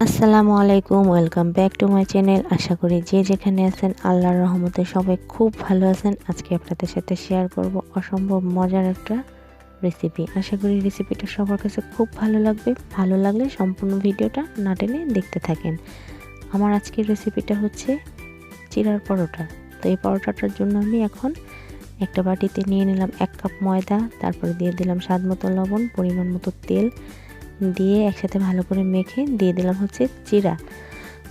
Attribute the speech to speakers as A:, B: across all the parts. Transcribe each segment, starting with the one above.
A: আসসালামু আলাইকুম, welcome back to my channel. আশা করি যে যেখানে আছেন আল্লাহর রহমতে সবাই খুব ভালো আছেন। আজকে আপনাদের সাথে শেয়ার করব অসম্ভব মজার একটা রেসিপি। আশা করি রেসিপিটা সবার কাছে খুব ভালো লাগবে। ভালো লাগলে সম্পূর্ণ ভিডিওটা না টেনে দেখতে থাকেন। আমার আজকের রেসিপিটা হচ্ছে চিড়ার পরোটা। তো এই পরোটাটার জন্য আমি এখন একটা বাটিতে নিয়ে নিলাম 1 কাপ ময়দা, তারপরে দিয়ে দিলাম স্বাদ মতো লবণ, পরিমাণ মতো তেল দিয়ে একসাথে ভালো করে মেখে দিয়ে দিলাম হচ্ছে চিড়া।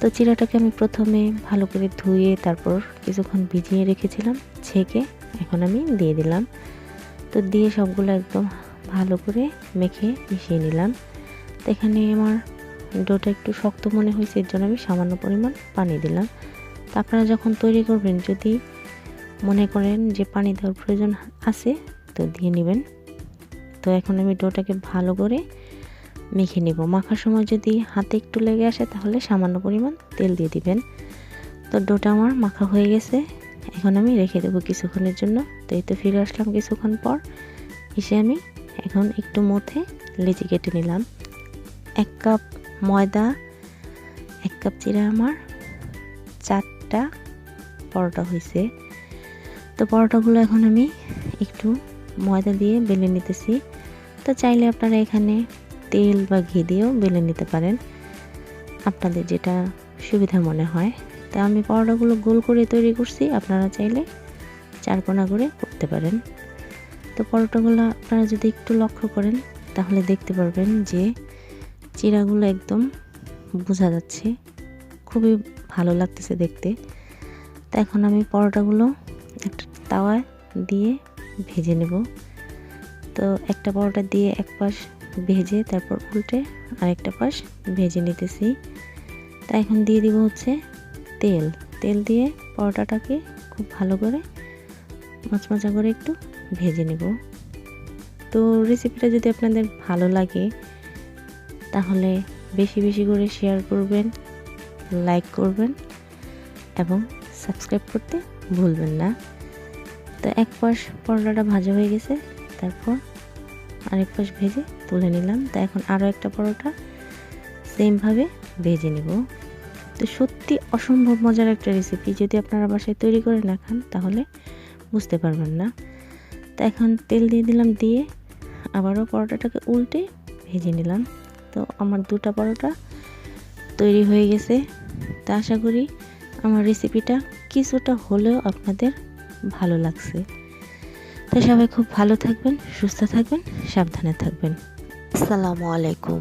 A: তো চিড়াটাকে আমি প্রথমে ভালো করে ধুয়ে তারপর কিছুক্ষণ ভিজিয়ে রেখেছিলাম, ছেঁকে এখন আমি দিয়ে দিলাম। তো দিয়ে সবগুলো একদম ভালো করে মেখে মিশিয়ে নিলাম। তো এখানে আমার ডোটা একটু শক্ত মনে হয়েছে, এর জন্য আমি সামান্য পরিমাণ পানি দিলাম। তো আপনারা যখন তৈরি করবেন যদি মনে করেন যে পানি দেওয়ার প্রয়োজন আছে তো দিয়ে নেবেন। তো এখন আমি ডোটাকে ভালো করে মেখে নেব। মাখার সময় যদি হাতে একটু লেগে আসে তাহলে সামান্য পরিমাণ তেল দিয়ে দিবেন। তো ডোটা আমার মাখা হয়ে গেছে, এখন আমি রেখে দেবো কিছুক্ষণের জন্য। তো এই তো ফিরে আসলাম কিছুক্ষণ পর। এসে আমি এখন একটু মথে লেচি কেটে নিলাম। 1 কাপ ময়দা, 1 কাপ চিড়া, আমার 4টা পরোটা হয়েছে। তো পরোটাগুলো এখন আমি একটু ময়দা দিয়ে বেলে নিতেছি। তো চাইলে আপনারা এখানে তেল বা ঘি দিয়েও বেলে নিতে পারেন, আপনাদের যেটা সুবিধা মনে হয়। তা আমি পরোটাগুলো গোল করে তৈরি করছি, আপনারা চাইলে চারকোনা করে করতে পারেন। তো পরোটাগুলো আপনারা যদি একটু লক্ষ্য করেন তাহলে দেখতে পারবেন যে চিড়াগুলো একদম বোঝা যাচ্ছে, খুবই ভালো লাগতেছে দেখতে। তো এখন আমি পরোটাগুলো একটা তাওয়ায় দিয়ে ভেজে নেব। তো একটা পরোটা দিয়ে এক পাশ ভেজে তারপর উল্টে আরেকটা পাশ ভেজে নিতেছি। তা এখন দিয়ে দিব হচ্ছে তেল। তেল দিয়ে পরোটাটাকে খুব ভালো করে মচমচা করে একটু ভেজে নেব। তো রেসিপিটা যদি আপনাদের ভালো লাগে তাহলে বেশি বেশি করে শেয়ার করবেন, লাইক করবেন এবং সাবস্ক্রাইব করতে ভুলবেন না। তো এক পাশ পরোটাটা ভাজা হয়ে গেছে, তারপর আরেক পাশ ভেজে তুলে নিলাম। তো এখন আরও একটা পরোটা সেমভাবে ভেজে নেব। তো সত্যি অসম্ভব মজার একটা রেসিপি, যদি আপনারা বাসায় তৈরি করে না খান তাহলে বুঝতে পারবেন না। তো এখন তেল দিয়ে দিলাম, দিয়ে আবারও পরোটাটাকে উল্টে ভেজে নিলাম। তো আমার 2টা পরোটা তৈরি হয়ে গেছে। তা আশা করি আমার রেসিপিটা কিছুটা হলেও আপনাদের ভালো লাগছে। তো সবাই খুব ভালো থাকবেন, সুস্থ থাকবেন, সাবধানে থাকবেন। আসসালামু আলাইকুম।